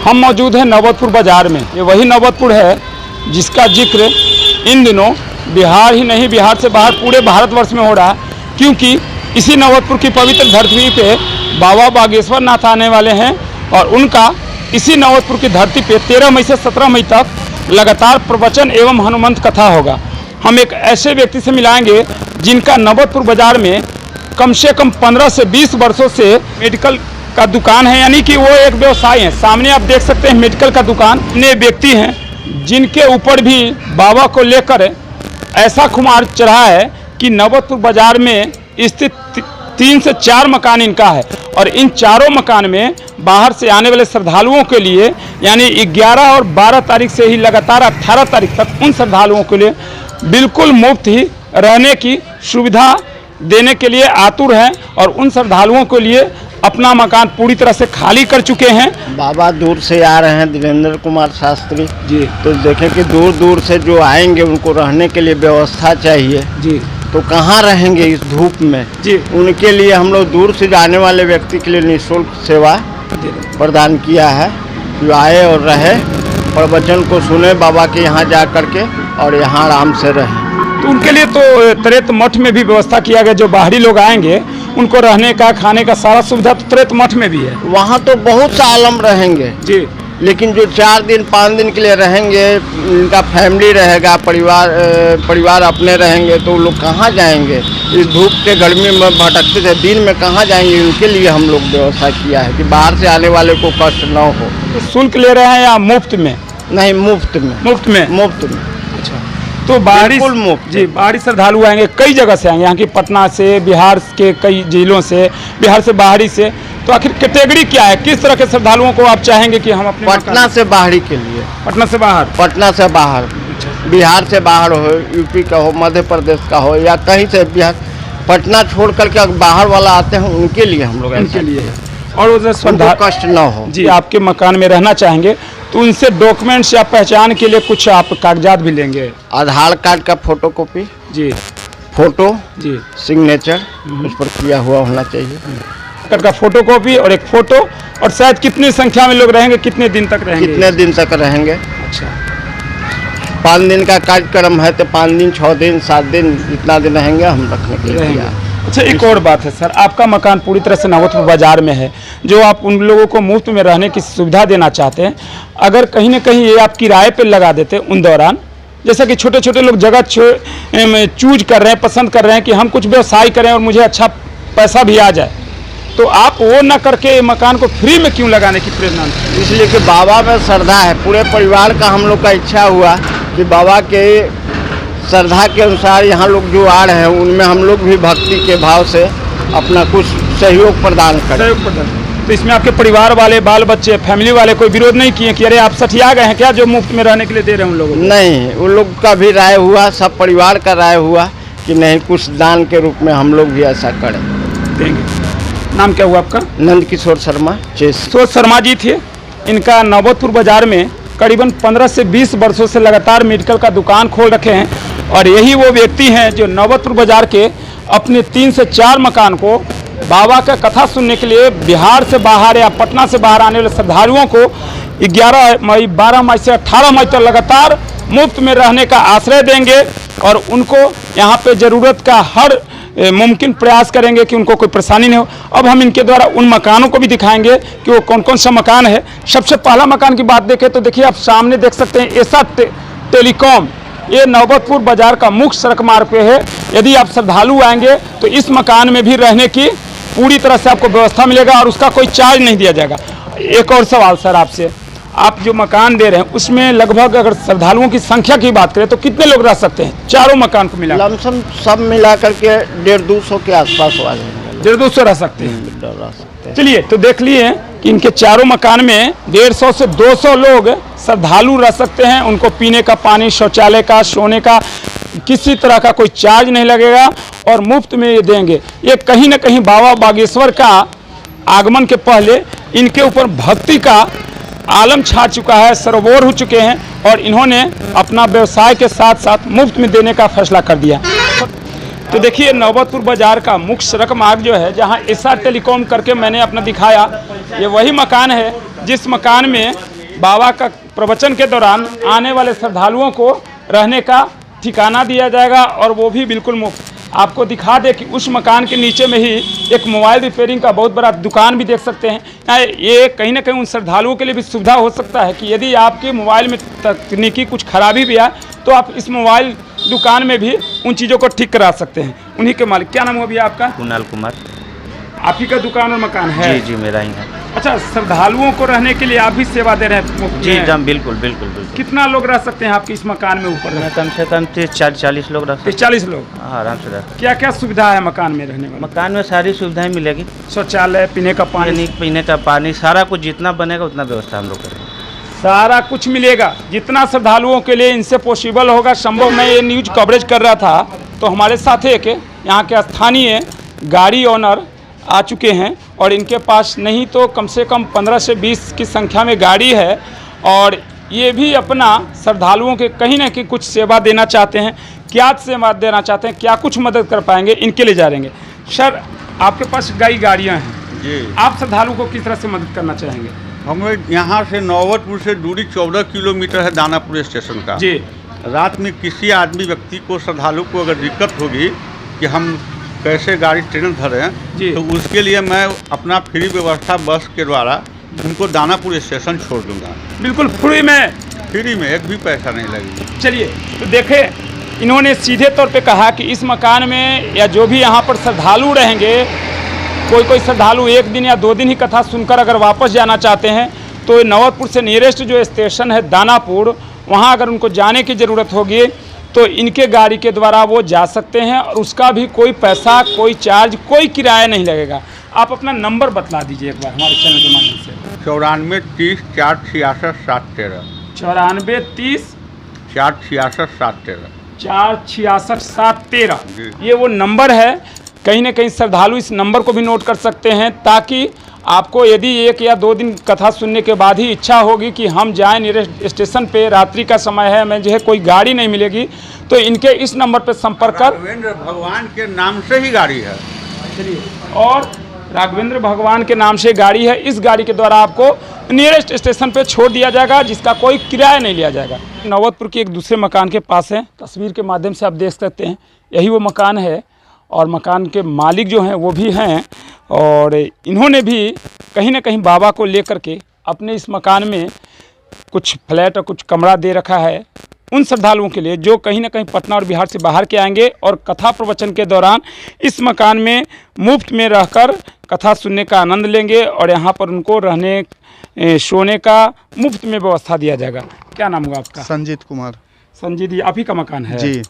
हम मौजूद हैं नौबतपुर बाज़ार में। ये वही नौबतपुर है जिसका जिक्र इन दिनों बिहार ही नहीं, बिहार से बाहर पूरे भारतवर्ष में हो रहा है, क्योंकि इसी नौबतपुर की पवित्र धरती पे बाबा बागेश्वर नाथ आने वाले हैं और उनका इसी नौबतपुर की धरती पे 13 मई से 17 मई तक लगातार प्रवचन एवं हनुमंत कथा होगा। हम एक ऐसे व्यक्ति से मिलाएंगे जिनका नौबतपुर बाज़ार में कम से कम 15 से 20 वर्षों से मेडिकल का दुकान है, यानी कि वो एक व्यवसाय है। सामने आप देख सकते हैं मेडिकल का दुकान। इतने व्यक्ति हैं जिनके ऊपर भी बाबा को लेकर ऐसा खुमार चढ़ा है कि नौबतपुर बाज़ार में स्थित 3 से 4 मकान इनका है और इन चारों मकान में बाहर से आने वाले श्रद्धालुओं के लिए यानी 11 और 12 तारीख से ही लगातार 18 तारीख तक उन श्रद्धालुओं के लिए बिल्कुल मुफ्त ही रहने की सुविधा देने के लिए आतुर हैं और उन श्रद्धालुओं के लिए अपना मकान पूरी तरह से खाली कर चुके हैं। बाबा दूर से आ रहे हैं, देवेंद्र कुमार शास्त्री जी। तो देखें कि दूर दूर से जो आएंगे उनको रहने के लिए व्यवस्था चाहिए जी। तो कहाँ रहेंगे इस धूप में जी। उनके लिए हम लोग दूर से जाने वाले व्यक्ति के लिए निःशुल्क सेवा प्रदान किया है, जो आए और रहे, प्रवचन को सुने बाबा के यहाँ जा करके और यहाँ आराम से रहें। तो उनके लिए तो त्रेत मठ में भी व्यवस्था किया गया। जो बाहरी लोग आएंगे उनको रहने का खाने का सारा सुविधा तो त्रेत मठ में भी है। वहाँ तो बहुत सा आलम रहेंगे जी, लेकिन जो 4 दिन 5 दिन के लिए रहेंगे, इनका फैमिली रहेगा, परिवार अपने रहेंगे, तो लोग कहाँ जाएंगे? इस धूप के गर्मी में भटकते थे, दिन में कहाँ जाएंगे? उनके लिए हम लोग व्यवस्था किया है कि बाहर से आने वाले को कष्ट न हो। तो शुल्क ले रहे हैं या मुफ्त में? नहीं, मुफ्त में। मुफ्त में? मुफ्त में। अच्छा, तो बाहरी मुफ्त जी, बाहरी श्रद्धालु आएंगे, कई जगह से आएंगे, यहाँ की पटना से, बिहार के कई जिलों से, बिहार से बाहरी से। तो आखिर कैटेगरी क्या है? किस तरह के श्रद्धालुओं को आप चाहेंगे कि हम अपने पटना से बाहरी के लिए? पटना से बाहर? पटना से बाहर, बिहार से बाहर हो, यूपी का हो, मध्य प्रदेश का हो, या कहीं से बिहार, पटना छोड़ करके बाहर वाला आते हैं, उनके लिए हम लोग उनके लिए और उनको कष्ट न हो। जी, आपके मकान में रहना चाहेंगे तो उनसे डॉक्यूमेंट्स या पहचान के लिए कुछ आप कागजात भी लेंगे? आधार कार्ड का फोटोकॉपी जी, फोटो जी, सिग्नेचर उस पर किया हुआ होना चाहिए, कार्ड का फोटोकॉपी और एक फोटो। और शायद कितनी संख्या में लोग रहेंगे, कितने दिन तक रहेंगे? कितने दिन तक रहेंगे? अच्छा, 5 दिन का कार्यक्रम है तो 5 दिन 6 दिन 7 दिन जितना दिन रहेंगे हम रखने के लिए तैयार। अच्छा, एक और बात है सर, आपका मकान पूरी तरह से नौबतपुर बाज़ार में है, जो आप उन लोगों को मुफ्त में रहने की सुविधा देना चाहते हैं। अगर कहीं ना कहीं ये आप किराए पे लगा देते उन दौरान, जैसा कि छोटे छोटे लोग जगह चूज कर रहे हैं, पसंद कर रहे हैं कि हम कुछ व्यवसाय करें और मुझे अच्छा पैसा भी आ जाए, तो आप वो न करके मकान को फ्री में क्यों लगाने की प्रेरणा? इसलिए कि बाबा में श्रद्धा है, पूरे परिवार का हम लोग का इच्छा हुआ कि बाबा के श्रद्धा के अनुसार यहाँ लोग जो आ रहे हैं उनमें हम लोग भी भक्ति के भाव से अपना कुछ सहयोग प्रदान करें। तो इसमें आपके परिवार वाले, बाल बच्चे, फैमिली वाले कोई विरोध नहीं किए कि अरे आप सठिया गए हैं क्या जो मुफ्त में रहने के लिए दे रहे हैं उन लोगों को? नहीं, उन लोग का भी राय हुआ, सब परिवार का राय हुआ कि नहीं, कुछ दान के रूप में हम लोग भी ऐसा करें, देंगे। नाम क्या हुआ आपका? नंद किशोर शर्मा। किशोर शर्मा जी थे। इनका नौबतपुर बाज़ार में करीबन 15 से 20 वर्षों से लगातार मेडिकल का दुकान खोल रखे हैं और यही वो व्यक्ति हैं जो नौबतपुर बाज़ार के अपने 3 से 4 मकान को बाबा का कथा सुनने के लिए बिहार से बाहर या पटना से बाहर आने वाले श्रद्धालुओं को 11 मई, 12 मई से 18 मई तक लगातार मुफ्त में रहने का आश्रय देंगे और उनको यहाँ पे ज़रूरत का हर मुमकिन प्रयास करेंगे कि उनको कोई परेशानी नहीं हो। अब हम इनके द्वारा उन मकानों को भी दिखाएंगे कि वो कौन कौन सा मकान है। सबसे पहला मकान की बात देखें तो देखिए आप सामने देख सकते हैं, एसा टेलीकॉम, ये नौबतपुर बाज़ार का मुख्य सड़क मार्ग पे है। यदि आप श्रद्धालु आएंगे तो इस मकान में भी रहने की पूरी तरह से आपको व्यवस्था मिलेगा और उसका कोई चार्ज नहीं दिया जाएगा। एक और सवाल सर आपसे, आप जो मकान दे रहे हैं उसमें लगभग अगर श्रद्धालुओं की संख्या की बात करें तो कितने लोग रह सकते हैं चारों मकान को मिला? लमसम सब मिला करके 150-200 के आसपास आ जाएंगे। 150 रह सकते हैं। चलिए, तो देख लिए कि इनके चारों मकान में 150 से 200 लोग श्रद्धालु रह सकते हैं। उनको पीने का पानी, शौचालय का, सोने का किसी तरह का कोई चार्ज नहीं लगेगा और मुफ्त में ये देंगे। ये कहीं ना कहीं बाबा बागेश्वर का आगमन के पहले इनके ऊपर भक्ति का आलम छा चुका है, सरोवर हो चुके हैं और इन्होंने अपना व्यवसाय के साथ साथ मुफ्त में देने का फैसला कर दिया। तो देखिए, नौबतपुर बाज़ार का मुख्य सड़क मार्ग जो है, जहां एसा टेलीकॉम करके मैंने अपना दिखाया ये वही मकान है जिस मकान में बाबा का प्रवचन के दौरान आने वाले श्रद्धालुओं को रहने का ठिकाना दिया जाएगा और वो भी बिल्कुल मुफ्त। आपको दिखा दे कि उस मकान के नीचे में ही एक मोबाइल रिपेयरिंग का बहुत बड़ा दुकान भी देख सकते हैं। ये कहीं ना कहीं उन श्रद्धालुओं के लिए भी सुविधा हो सकता है कि यदि आपके मोबाइल में तकनीकी कुछ खराबी भी आए तो आप इस मोबाइल दुकान में भी उन चीज़ों को ठीक करा सकते हैं। उन्हीं के मालिक, क्या नाम हुआ भैया आपका? कुणाल कुमार। आप ही का दुकान और मकान है? जी मेरा ही है। अच्छा, श्रद्धालुओं को रहने के लिए आप भी सेवा दे रहे हैं? जी जम बिल्कुल बिल्कुल बिल्कुल। कितना लोग रह सकते हैं आपके इस मकान में ऊपर? कम से कम 30-40 लोग रह सकते हैं। 40 लोग आराम से रह। क्या क्या सुविधा है मकान में रहने में? मकान में सारी सुविधाएं मिलेगी। शौचालय, पीने का पानी, पीने का पानी, सारा कुछ जितना बनेगा उतना व्यवस्था हम लोग करेंगे। सारा कुछ मिलेगा जितना श्रद्धालुओं के लिए इनसे पॉसिबल होगा संभव। मैं ये न्यूज कवरेज कर रहा था तो हमारे साथ एक यहाँ के स्थानीय गाड़ी ओनर आ चुके हैं और इनके पास नहीं तो कम से कम 15 से 20 की संख्या में गाड़ी है और ये भी अपना श्रद्धालुओं के कहीं ना कहीं कुछ सेवा देना चाहते हैं। क्या सेवा देना चाहते हैं, क्या कुछ मदद कर पाएंगे, इनके लिए जा रहेंगे। सर, आपके पास कई गाड़ियाँ हैं जी, आप श्रद्धालुओं को किस तरह से मदद करना चाहेंगे? हमें यहाँ से नौबतपुर से दूरी 14 किलोमीटर है दानापुर स्टेशन का जी। रात में किसी आदमी व्यक्ति को, श्रद्धालु को अगर दिक्कत होगी कि हम कैसे गाड़ी ट्रेन धरें जी, तो उसके लिए मैं अपना फ्री व्यवस्था बस के द्वारा उनको दानापुर स्टेशन छोड़ दूंगा। बिल्कुल फ्री में? फ्री में, एक भी पैसा नहीं लगेगा। चलिए, तो देखें, इन्होंने सीधे तौर पे कहा कि इस मकान में या जो भी यहाँ पर श्रद्धालु रहेंगे, कोई श्रद्धालु 1 दिन या 2 दिन ही कथा सुनकर अगर वापस जाना चाहते हैं तो नवतपुर से नियरेस्ट जो स्टेशन है दानापुर, वहाँ अगर उनको जाने की ज़रूरत होगी तो इनके गाड़ी के द्वारा वो जा सकते हैं और उसका भी कोई पैसा, कोई चार्ज, कोई किराया नहीं लगेगा। आप अपना नंबर बतला दीजिए एक बार हमारे चैनल के माध्यम से। 94 30 466 713 94 30 466 713 466 713 जी। ये वो नंबर है। कहीं ना कहीं श्रद्धालु इस नंबर को भी नोट कर सकते हैं ताकि आपको यदि 1 या 2 दिन कथा सुनने के बाद ही इच्छा होगी कि हम जाएं नियरेस्ट स्टेशन पे, रात्रि का समय है, हमें जो है कोई गाड़ी नहीं मिलेगी, तो इनके इस नंबर पे संपर्क कर। राघवेंद्र भगवान के नाम से ही गाड़ी है। चलिए, और राघवेंद्र भगवान के नाम से गाड़ी है, इस गाड़ी के द्वारा आपको नियरेस्ट स्टेशन पे छोड़ दिया जाएगा जिसका कोई किराया नहीं लिया जाएगा। नवतपुर के एक दूसरे मकान के पास है, तस्वीर के माध्यम से आप देख सकते हैं, यही वो मकान है और मकान के मालिक जो हैं वो भी हैं और इन्होंने भी कहीं ना कहीं बाबा को लेकर के अपने इस मकान में कुछ फ्लैट और कुछ कमरा दे रखा है उन श्रद्धालुओं के लिए जो कहीं ना कहीं पटना और बिहार से बाहर के आएंगे और कथा प्रवचन के दौरान इस मकान में मुफ्त में रहकर कथा सुनने का आनंद लेंगे और यहाँ पर उनको रहने सोने का मुफ्त में व्यवस्था दिया जाएगा। क्या नाम हुआ आपका? संजीत कुमार। संजीत जी, आप ही का मकान है? जी।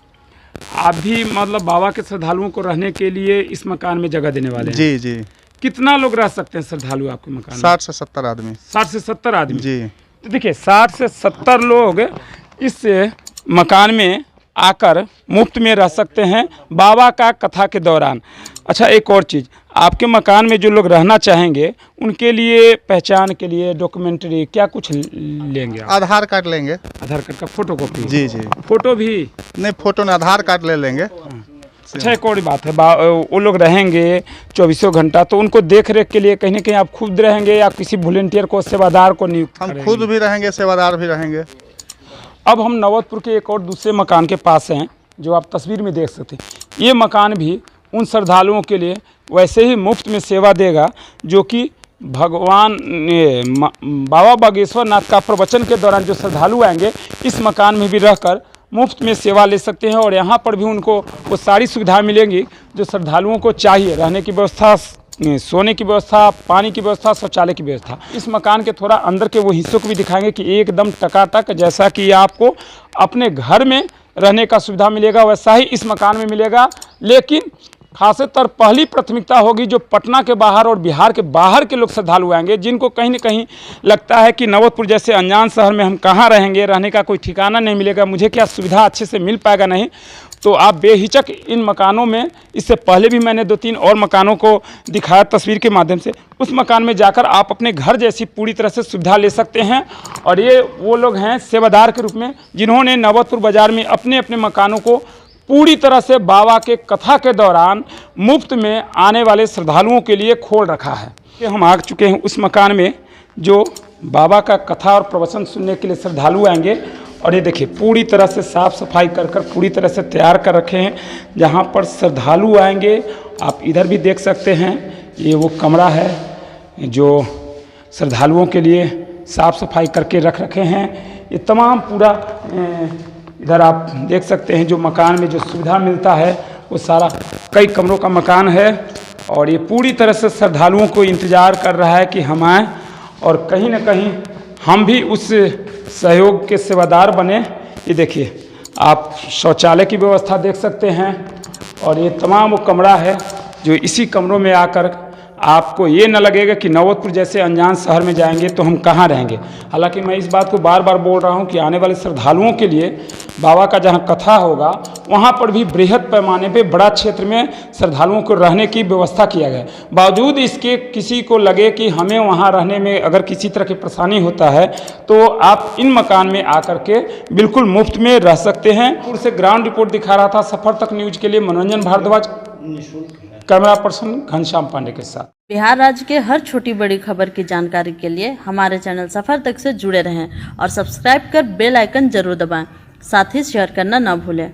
आप भी मतलब बाबा के श्रद्धालुओं को रहने के लिए इस मकान में जगह देने वाले हैं? जी जी। कितना लोग रह सकते हैं श्रद्धालु आपके मकान में? 60 से 70 आदमी। 60 से 70 आदमी? जी। तो देखिए, 60 से 70 लोग इस मकान में आकर मुफ्त में रह सकते हैं बाबा का कथा के दौरान। अच्छा, एक और चीज़, आपके मकान में जो लोग रहना चाहेंगे उनके लिए पहचान के लिए डॉक्यूमेंट्री क्या कुछ लेंगे आप? आधार कार्ड लेंगे। आधार कार्ड का फोटो कॉपी? जी जी। फोटो भी नहीं, फोटो नहीं, आधार कार्ड ले लेंगे। अच्छा, एक और बात है, वो लोग रहेंगे 24 घंटा, तो उनको देख रेख के लिए कहीं ना कहीं आप खुद रहेंगे या किसी वॉलंटियर को, सेवादार को नियुक्त हम करेंगे? खुद भी रहेंगे, सेवादार भी रहेंगे। अब हम नवतपुर के एक और दूसरे मकान के पास हैं जो आप तस्वीर में देख सकते हैं। ये मकान भी उन श्रद्धालुओं के लिए वैसे ही मुफ्त में सेवा देगा जो कि भगवान बाबा बागेश्वर नाथ का प्रवचन के दौरान जो श्रद्धालु आएंगे इस मकान में भी रहकर मुफ्त में सेवा ले सकते हैं और यहाँ पर भी उनको वो सारी सुविधाएं मिलेंगी जो श्रद्धालुओं को चाहिए, रहने की व्यवस्था, सोने की व्यवस्था, पानी की व्यवस्था, शौचालय की व्यवस्था। इस मकान के थोड़ा अंदर के वो हिस्सों को भी दिखाएंगे कि एकदम टकाटक जैसा कि आपको अपने घर में रहने का सुविधा मिलेगा वैसा ही इस मकान में मिलेगा। लेकिन खासकर पहली प्राथमिकता होगी जो पटना के बाहर और बिहार के बाहर के लोग श्रद्धालु आएंगे जिनको कहीं न कहीं लगता है कि नवतपुर जैसे अनजान शहर में हम कहाँ रहेंगे, रहने का कोई ठिकाना नहीं मिलेगा, मुझे क्या सुविधा अच्छे से मिल पाएगा नहीं, तो आप बेहिचक इन मकानों में, इससे पहले भी मैंने 2-3 और मकानों को दिखाया तस्वीर के माध्यम से, उस मकान में जाकर आप अपने घर जैसी पूरी तरह से सुविधा ले सकते हैं। और ये वो लोग हैं सेवादार के रूप में जिन्होंने नवतपुर बाज़ार में अपने अपने मकानों को पूरी तरह से बाबा के कथा के दौरान मुफ्त में आने वाले श्रद्धालुओं के लिए खोल रखा है। हम आ चुके हैं उस मकान में जो बाबा का कथा और प्रवचन सुनने के लिए श्रद्धालु आएंगे। और ये देखिए पूरी तरह से साफ़ सफाई कर पूरी तरह से तैयार कर रखे हैं जहाँ पर श्रद्धालु आएंगे। आप इधर भी देख सकते हैं, ये वो कमरा है जो श्रद्धालुओं के लिए साफ़ सफाई करके रख रखे हैं। ये तमाम पूरा इधर आप देख सकते हैं जो मकान में जो सुविधा मिलता है वो सारा कई कमरों का मकान है। और ये पूरी तरह से श्रद्धालुओं को इंतज़ार कर रहा है कि हम आएँ और कहीं ना कहीं हम भी उस सहयोग के सेवादार बने। ये देखिए आप शौचालय की व्यवस्था देख सकते हैं और ये तमाम वो कमरा है जो इसी कमरों में आकर आपको ये न लगेगा कि नवोदपुर जैसे अनजान शहर में जाएंगे तो हम कहाँ रहेंगे। हालांकि मैं इस बात को बार बार बोल रहा हूँ कि आने वाले श्रद्धालुओं के लिए बाबा का जहाँ कथा होगा वहाँ पर भी बृहद पैमाने पे बड़ा क्षेत्र में श्रद्धालुओं को रहने की व्यवस्था किया गया है। बावजूद इसके किसी को लगे कि हमें वहाँ रहने में अगर किसी तरह की परेशानी होता है तो आप इन मकान में आकर के बिल्कुल मुफ्त में रह सकते हैं। पूर्व से ग्राउंड रिपोर्ट दिखा रहा था सफर तक न्यूज के लिए मनोरंजन भारद्वाज, कैमरा पर्सन घनश्याम पांडे के साथ। बिहार राज्य के हर छोटी बड़ी खबर की जानकारी के लिए हमारे चैनल सफर तक से जुड़े रहें और सब्सक्राइब कर बेल आइकन जरूर दबाएं। साथ ही शेयर करना न भूलें।